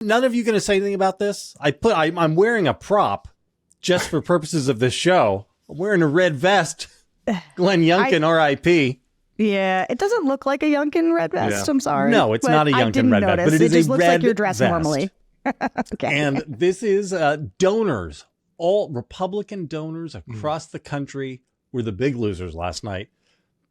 None of you going to say anything about this? I'm wearing a prop just for purposes of this show. I'm wearing a red vest. Glenn Youngkin, R.I.P. Yeah, it doesn't look like a Youngkin red vest. Yeah. I'm sorry. No, it's not a Youngkin red vest, but it is just a looks red like you're dressed vest. normally. Okay. And this is donors. All Republican donors across the country were the big losers last night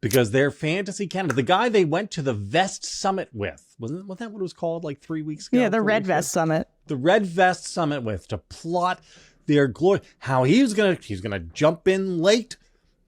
because their fantasy candidate, the guy they went to the Vest Summit with, wasn't that what it was called like 3 weeks ago? Yeah, the Red Vest Summit. The Red Vest Summit with, to plot their glory, how he's gonna jump in late,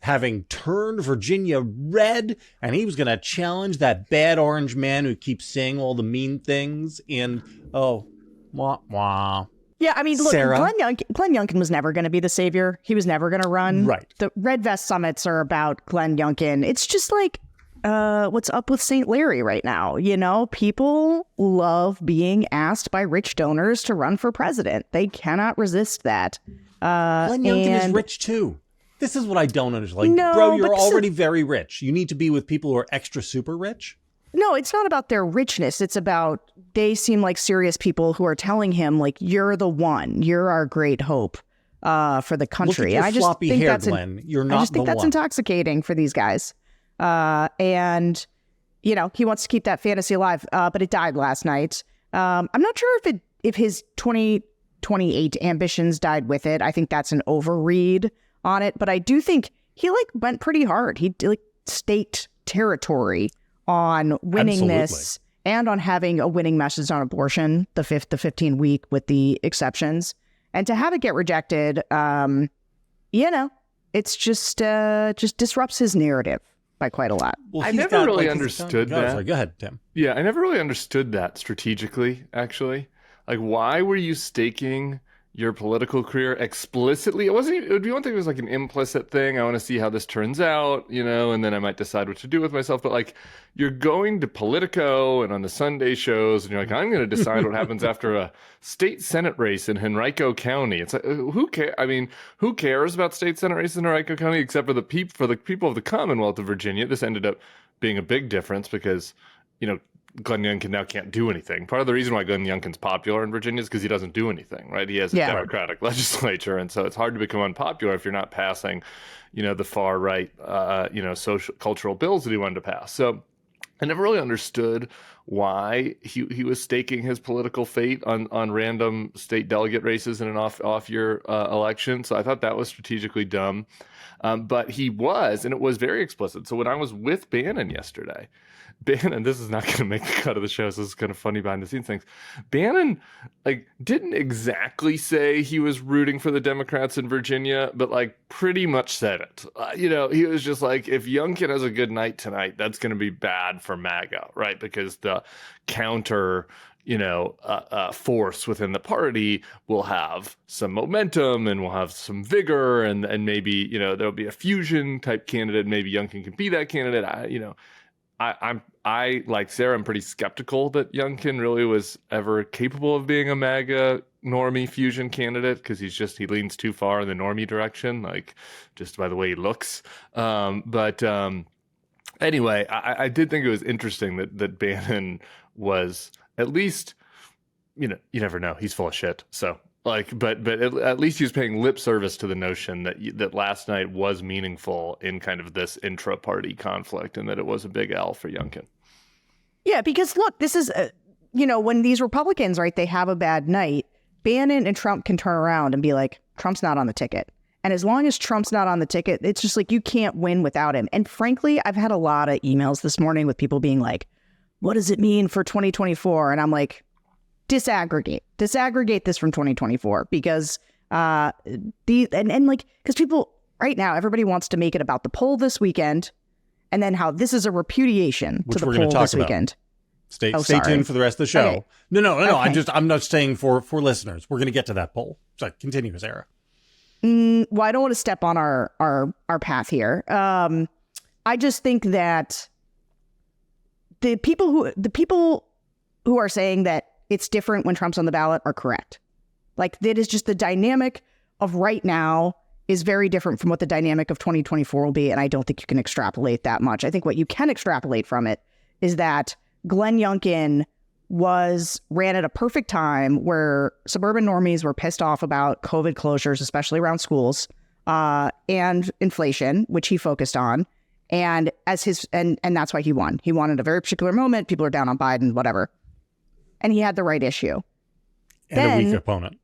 having turned Virginia red, and he was gonna challenge that bad orange man who keeps saying all the mean things in wah wah. Yeah, I mean, look, Sarah? Glenn Youngkin was never going to be the savior. He was never going to run. Right. The Red Vest Summits are about Glenn Youngkin. It's just like, what's up with St. Larry right now? You know, people love being asked by rich donors to run for president. They cannot resist that. Glenn Youngkin is rich too. This is what I don't understand. Like, no, bro, you're already very rich. You need to be with people who are extra super rich. No, it's not about their richness. It's about they seem like serious people who are telling him, like, you're the one. You're our great hope for the country. Look at your floppy hair, Glenn. You're not the one. I just think that's intoxicating for these guys. And, you know, he wants to keep that fantasy alive, but it died last night. I'm not sure if his 2028 ambitions died with it. I think that's an overread on it. But I do think he, like, went pretty hard. He, like, staked territory on winning this and on having a winning message on abortion, the 15 week with the exceptions, and to have it get rejected, you know, it's just disrupts his narrative by quite a lot. Well, I never really understood that. Sorry, go ahead, Tim. Yeah, I never really understood that strategically, actually. Like, why were you staking your political career explicitly? It would be one thing if it was like an implicit thing. I want to see how this turns out, you know, and then I might decide what to do with myself. But like, you're going to Politico and on the Sunday shows, and you're like, I'm going to decide what happens after a state Senate race in Henrico County. It's like, who cares? I mean, who cares about state Senate races in Henrico County except for the people of the Commonwealth of Virginia? This ended up being a big difference because, you know, Glenn Youngkin now can't do anything. Part of the reason why Glenn Youngkin's popular in Virginia is because he doesn't do anything, right? He has a Democratic legislature, and so it's hard to become unpopular if you're not passing, you know, the far right, you know, social cultural bills that he wanted to pass. So I never really understood why he was staking his political fate on random state delegate races in an off year election. So I thought that was strategically dumb. But he was, and it was very explicit. So when I was with Bannon yesterday, Bannon, this is not going to make the cut of the show, so this is kind of funny behind the scenes things. Bannon, like, didn't exactly say he was rooting for the Democrats in Virginia, but like pretty much said it. You know, he was just like, if Youngkin has a good night tonight, that's going to be bad for MAGA, right? Because the counter, you know, force within the party will have some momentum and will have some vigor, and maybe, you know, there'll be a fusion type candidate. Maybe Youngkin can be that candidate. I like Sarah, I'm pretty skeptical that Youngkin really was ever capable of being a MAGA normie fusion candidate, because he leans too far in the normie direction, like just by the way he looks. But anyway, I did think it was interesting that Bannon was at least, you know, you never know, he's full of shit. So like, but at least he was paying lip service to the notion that last night was meaningful in kind of this intra-party conflict, and that it was a big L for Youngkin. Yeah, because look, this is, you know, when these Republicans, right, they have a bad night, Bannon and Trump can turn around and be like, Trump's not on the ticket. And as long as Trump's not on the ticket, it's just like, you can't win without him. And frankly, I've had a lot of emails this morning with people being like, what does it mean for 2024? And I'm like, disaggregate this from 2024, because because people right now, everybody wants to make it about the poll this weekend, and then how this is a repudiation to the poll this weekend. Stay tuned for the rest of the show. Okay. No. Okay. I'm not saying for listeners. We're going to get to that poll. So continue, Sarah. Well, I don't want to step on our path here. I just think that the people who are saying that it's different when Trump's on the ballot are correct. Like, that is just the dynamic of right now is very different from what the dynamic of 2024 will be. And I don't think you can extrapolate that much. I think what you can extrapolate from it is that Glenn Youngkin ran at a perfect time where suburban normies were pissed off about COVID closures, especially around schools, and inflation, which he focused on. And and that's why he won. He won at a very particular moment. People are down on Biden, whatever. And he had the right issue. And a weak opponent.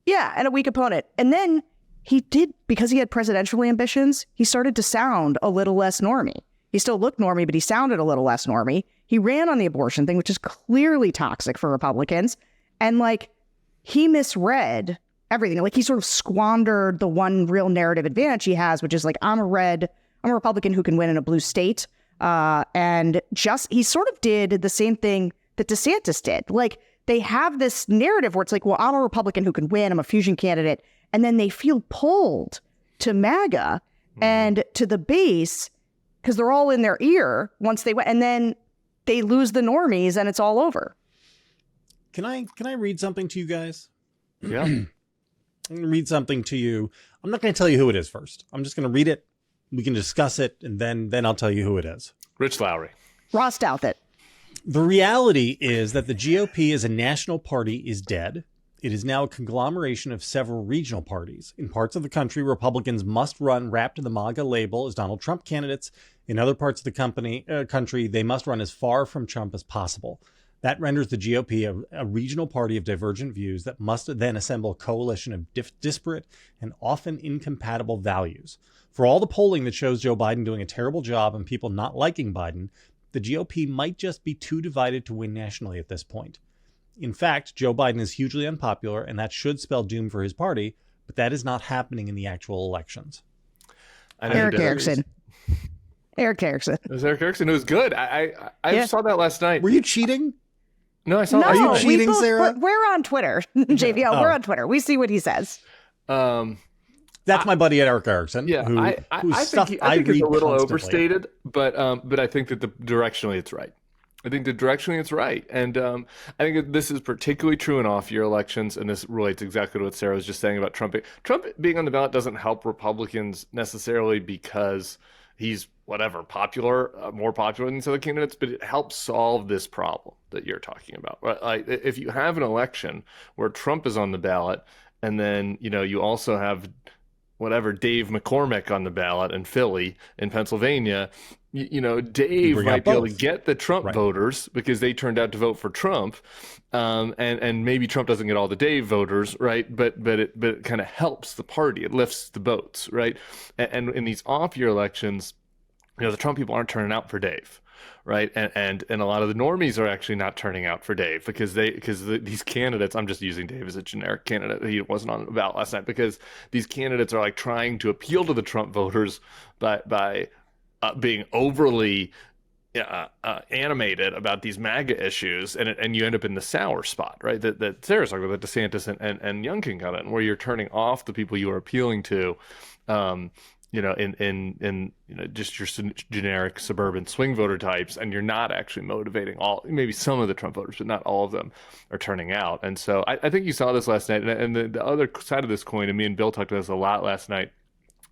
Yeah, and a weak opponent. And then he did, because he had presidential ambitions, he started to sound a little less normie. He still looked normie, but he sounded a little less normie. He ran on the abortion thing, which is clearly toxic for Republicans. And like, he misread everything. Like, he sort of squandered the one real narrative advantage he has, which is like, I'm a Republican who can win in a blue state. And he sort of did the same thing that DeSantis did. Like, they have this narrative where it's like, well, I'm a Republican who can win. I'm a fusion candidate. And then they feel pulled to MAGA and to the base because they're all in their ear once they went. And then they lose the normies and it's all over. Can I read something to you guys? Yeah. I'm going to read something to you. I'm not going to tell you who it is first. I'm just going to read it. We can discuss it, and then I'll tell you who it is. Rich Lowry. Ross Douthat. The reality is that the GOP as a national party is dead. It is now a conglomeration of several regional parties. In parts of the country, Republicans must run wrapped in the MAGA label as Donald Trump candidates. In other parts of the country, they must run as far from Trump as possible. That renders the GOP a regional party of divergent views that must then assemble a coalition of disparate and often incompatible values. For all the polling that shows Joe Biden doing a terrible job and people not liking Biden, the GOP might just be too divided to win nationally at this point. In fact, Joe Biden is hugely unpopular, and that should spell doom for his party, but that is not happening in the actual elections. Eric Erickson. Eric Erickson. It was Eric Erickson. It was good. I saw that last night. Were you cheating? No, I saw. Are you cheating, Sarah? We're on Twitter, JVL. We're on Twitter. We see what he says. That's my buddy Eric Erickson. Yeah, I think it's a little overstated, but I think that directionally it's right. I think that directionally it's right, and I think that this is particularly true in off-year elections, and this relates exactly to what Sarah was just saying about Trump. Trump being on the ballot doesn't help Republicans necessarily because he's popular, more popular than these other candidates, but it helps solve this problem that you're talking about. Right? Like, if you have an election where Trump is on the ballot, and then you also have Dave McCormick on the ballot in Philly, in Pennsylvania, Dave might be able to get the Trump voters because they turned out to vote for Trump, and maybe Trump doesn't get all the Dave voters, right? But it kind of helps the party. It lifts the boats, right? And in these off-year elections, the Trump people aren't turning out for Dave, right? And a lot of the normies are actually not turning out for Dave because these candidates, I'm just using Dave as a generic candidate. He wasn't on the ballot last night because these candidates are like trying to appeal to the Trump voters by being overly animated about these MAGA issues, and you end up in the sour spot, right? That Sarah's talking about, that DeSantis and Youngkin got in, where you're turning off the people you are appealing to, in just your generic suburban swing voter types, and you're not actually motivating maybe some of the Trump voters, but not all of them are turning out. And so I think you saw this last night, and the other side of this coin, and me and Bill talked about this a lot last night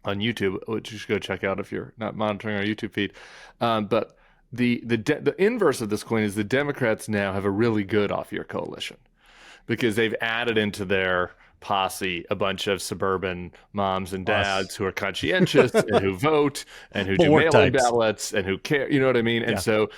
on YouTube, which you should go check out if you're not monitoring our YouTube feed. But the inverse of this coin is the Democrats now have a really good off-year coalition because they've added into their posse a bunch of suburban moms and dads who are conscientious and who vote and who do mail-in ballots and who care. You know what I mean? And so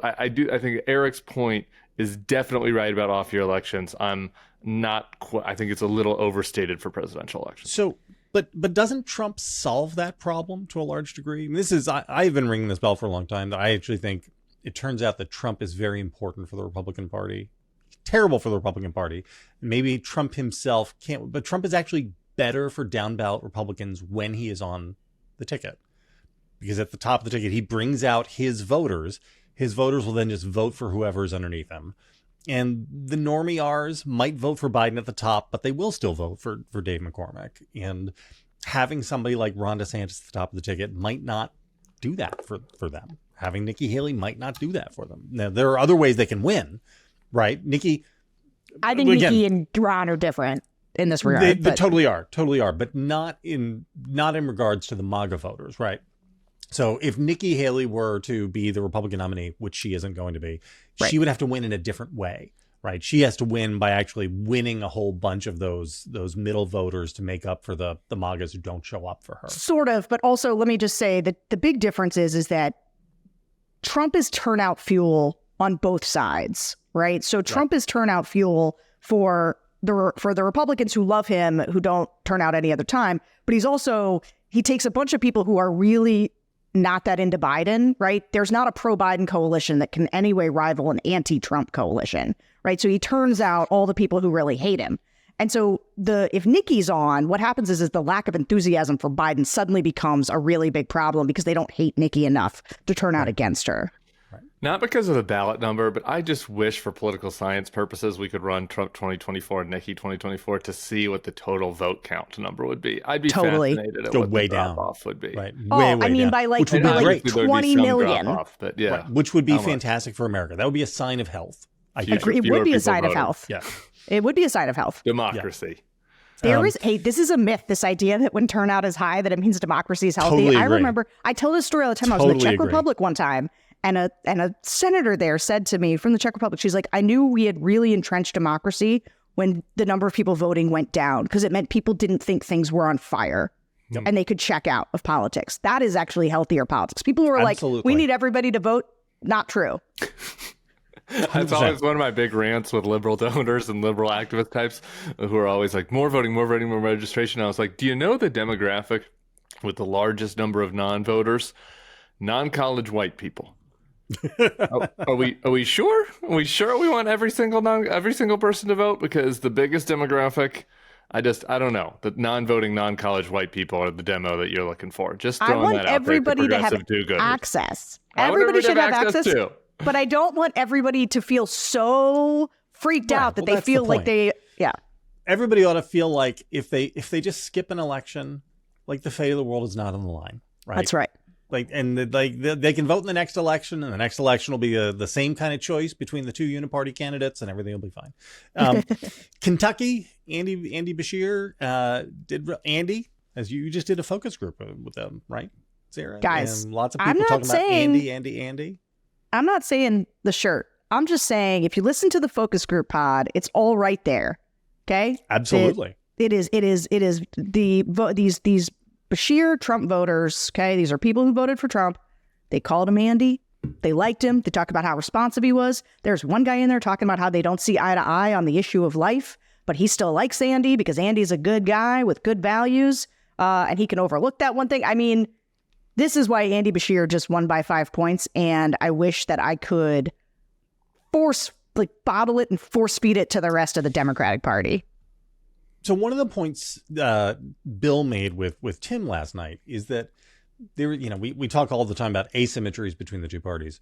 I think Eric's point is definitely right about off-year elections. I think it's a little overstated for presidential elections. So, but doesn't Trump solve that problem to a large degree? I mean, I've been ringing this bell for a long time. That I actually think it turns out that Trump is very important for the Republican Party. Terrible for the Republican Party. Maybe Trump himself can't, but Trump is actually better for down ballot Republicans when he is on the ticket, because at the top of the ticket, he brings out his voters. His voters will then just vote for whoever's underneath him. And the normie R's might vote for Biden at the top, but they will still vote for Dave McCormick. And having somebody like Ron DeSantis at the top of the ticket might not do that for them. Having Nikki Haley might not do that for them. Now, there are other ways they can win. Right, Nikki. I think Nikki and Ron are different in this regard. They totally are, but not in regards to the MAGA voters, right? So if Nikki Haley were to be the Republican nominee, which she isn't going to be, Right. she would have to win in a different way, right? She has to win by actually winning a whole bunch of those middle voters to make up for the MAGAs who don't show up for her. Sort of, but also let me just say that the big difference is that Trump is turnout fuel on both sides, right? So Trump is turnout fuel for the Republicans who love him, who don't turn out any other time, but he takes a bunch of people who are really not that into Biden, right? There's not a pro-Biden coalition that can anyway rival an anti-Trump coalition, right? So he turns out all the people who really hate him. And so if Nikki's on, what happens is the lack of enthusiasm for Biden suddenly becomes a really big problem because they don't hate Nikki enough to turn out against her. Not because of the ballot number, but I just wish for political science purposes we could run Trump 2024 and Nikki 2024 to see what the total vote count number would be. I'd be fascinated at Go what way the down. drop-off would be. Right. Way Way down. by like, which would be great. 20 million. Drop-off, but yeah, Right. Which would be fantastic for America. That would be a sign of health. I think. It would be a sign of voting. health. Yeah. It would be a sign of health. Democracy. This is a myth, this idea that when turnout is high, that it means democracy is healthy. Totally I agree. remember, I tell this story all the time. I was in the Totally Czech agree. Republic one time, and a senator there said to me from the Czech Republic, she's like, I knew we had really entrenched democracy when the number of people voting went down, because it meant people didn't think things were on fire. Yep. And they could check out of politics. That is actually healthier politics. People who are like, Absolutely. we need everybody to vote. Not true. That's always one of my big rants with liberal donors and liberal activist types who are always like, more voting, more registration. I was like, do you know the demographic with the largest number of non-voters? Non-college white people. Are we sure? Are we sure we want every single person to vote? Because the biggest demographic, I don't know. The non-voting, non-college white people are the demo that you're looking for. Just I throwing want that out everybody there. to have do-gooders. access. I want Everybody should have access. too. But I don't want everybody to feel so freaked out that well, they that's the feel like point. they, Everybody ought to feel like if they just skip an election, like the fate of the world is not on the line, right? That's right. Like, and they can vote in the next election, and the next election will be the same kind of choice between the two uniparty candidates, and everything will be fine. Kentucky, Andy Bashir Andy, as you just did a focus group with them, right, Sarah? Guys, and lots of I'm people not talking saying- about Andy. I'm not saying the shirt. I'm just saying if you listen to the focus group pod, it's all right there. Okay? Absolutely. It is these Bashir Trump voters, okay? These are people who voted for Trump. They called him Andy. They liked him. They talk about how responsive he was. There's one guy in there talking about how they don't see eye to eye on the issue of life, but he still likes Andy because Andy's a good guy with good values, and he can overlook that one thing. I mean, this is why Andy Bashir just won by 5 points, and I wish that I could bottle it and force feed it to the rest of the Democratic Party. So one of the points Bill made with Tim last night is that there, we talk all the time about asymmetries between the two parties,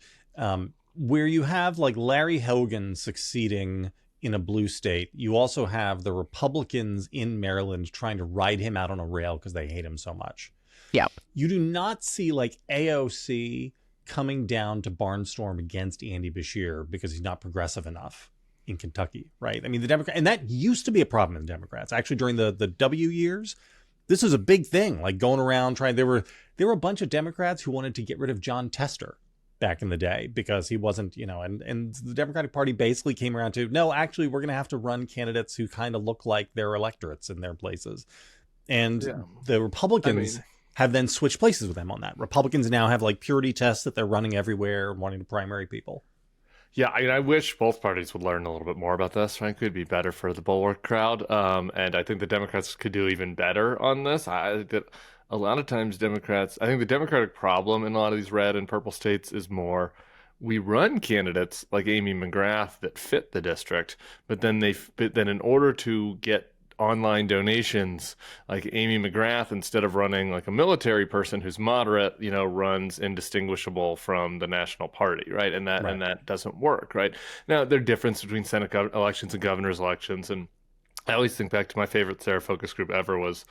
where you have like Larry Hogan succeeding in a blue state. You also have the Republicans in Maryland trying to ride him out on a rail because they hate him so much. Yep. You do not see like AOC coming down to barnstorm against Andy Bashir because he's not progressive enough in Kentucky, right? I mean, the Democrat, and that used to be a problem in the Democrats. Actually, during the W years, this was a big thing, like going around trying. There were a bunch of Democrats who wanted to get rid of John Tester back in the day because he wasn't, and the Democratic Party basically came around to, no, actually, we're going to have to run candidates who kind of look like their electorates in their places. And the Republicans have then switched places with them on that. Republicans now have like purity tests that they're running everywhere, wanting to primary people. Yeah, I wish both parties would learn a little bit more about this. Frankly, it'd be better for the Bulwark crowd. And I think the Democrats could do even better on this. I think that a lot of times I think the Democratic problem in a lot of these red and purple states is more, we run candidates like Amy McGrath that fit the district, but then in order to get online donations, like Amy McGrath, instead of running like a military person who's moderate, runs indistinguishable from the national party, right? And that doesn't work, right? Now, there are differences between Senate elections and governor's elections, and I always think back to my favorite Sarah focus group ever was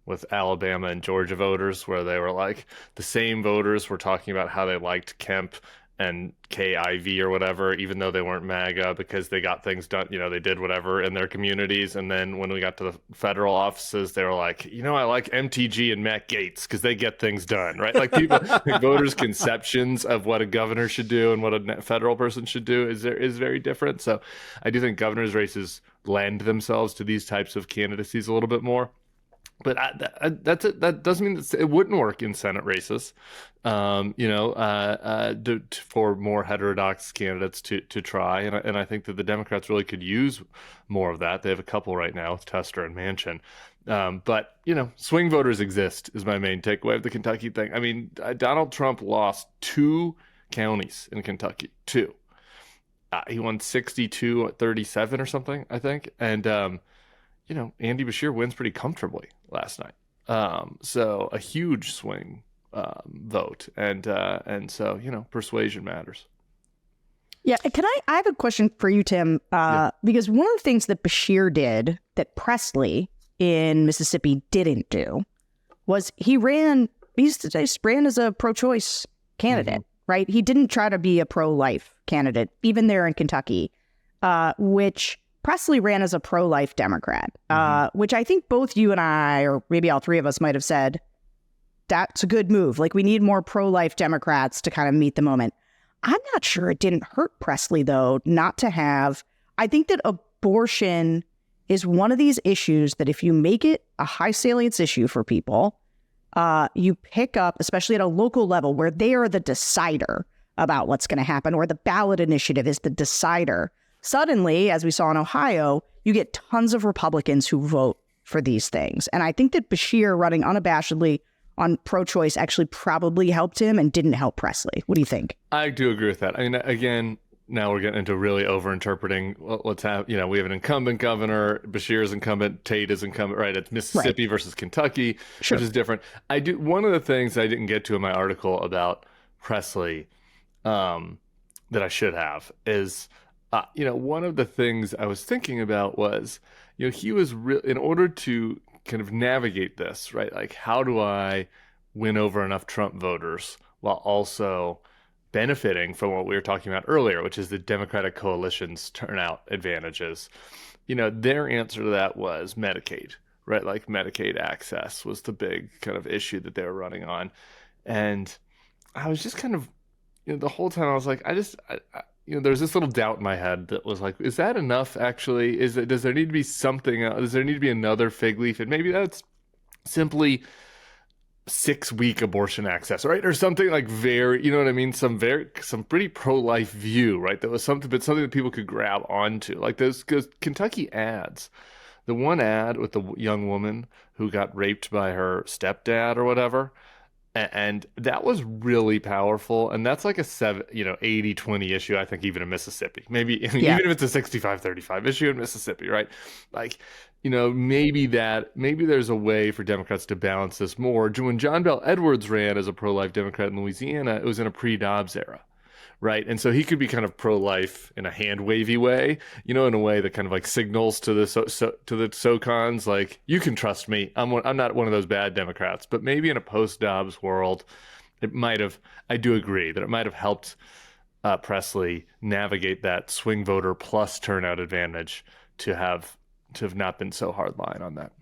with Alabama and Georgia voters, where they were like, the same voters were talking about how they liked Kemp and KIV or whatever, even though they weren't MAGA, because they got things done, they did whatever in their communities. And then when we got to the federal offices, they were like, I like MTG and Matt Gaetz because they get things done, right? Like voters' conceptions of what a governor should do and what a federal person should do is very different. So I do think governor's races lend themselves to these types of candidacies a little bit more. But that doesn't mean that it wouldn't work in Senate races, for more heterodox candidates to try. And I think that the Democrats really could use more of that. They have a couple right now with Tester and Manchin. But swing voters exist is my main takeaway of the Kentucky thing. I mean, Donald Trump lost 2 counties in Kentucky, 2. He won 62-37 or something, I think. And, Andy Beshear wins pretty comfortably last night. So a huge swing vote. And so, persuasion matters. Yeah. I have a question for you, Tim, because one of the things that Beshear did that Presley in Mississippi didn't do was he ran as a pro-choice candidate, right? He didn't try to be a pro-life candidate, even there in Kentucky, which Presley ran as a pro-life Democrat, which I think both you and I, or maybe all three of us might have said, that's a good move. Like, we need more pro-life Democrats to kind of meet the moment. I'm not sure it didn't hurt Presley, though, not to have. I think that abortion is one of these issues that if you make it a high salience issue for people, you pick up, especially at a local level where they are the decider about what's going to happen, or the ballot initiative is the decider. Suddenly, as we saw in Ohio, you get tons of Republicans who vote for these things. And I think that Beshear running unabashedly on pro-choice actually probably helped him and didn't help Presley. What do you think? I do agree with that. I mean, again, now we're getting into really over-interpreting what's happening. We have an incumbent governor, Beshear is incumbent, Tate is incumbent, right? It's Mississippi versus Kentucky, which is different. One of the things I didn't get to in my article about Presley that I should have is, one of the things I was thinking about was, he was in order to kind of navigate this, right? Like, how do I win over enough Trump voters while also benefiting from what we were talking about earlier, which is the Democratic coalition's turnout advantages? Their answer to that was Medicaid, right? Like, Medicaid access was the big kind of issue that they were running on. And I was just kind of, the whole time I was like, there's this little doubt in my head that was like, is that enough actually? Does there need to be something else? Does there need to be another fig leaf? And maybe that's simply 6-week abortion access, right? Or something like very, you know what I mean? Some pretty pro-life view, right? That was something that people could grab onto. Like those Kentucky ads. The one ad with the young woman who got raped by her stepdad or whatever. And that was really powerful. And that's like a 80-20 issue, I think, even in Mississippi. Maybe even if it's a 65-35 issue in Mississippi, right? Like, maybe there's a way for Democrats to balance this more. When John Bel Edwards ran as a pro-life Democrat in Louisiana, it was in a pre-Dobbs era, right? And so he could be kind of pro-life in a hand-wavy way, in a way that kind of like signals to the SoCons, like, you can trust me. I'm not one of those bad Democrats. But maybe in a post-Dobbs world, I do agree that it might have helped Presley navigate that swing voter plus turnout advantage to have not been so hard line on that.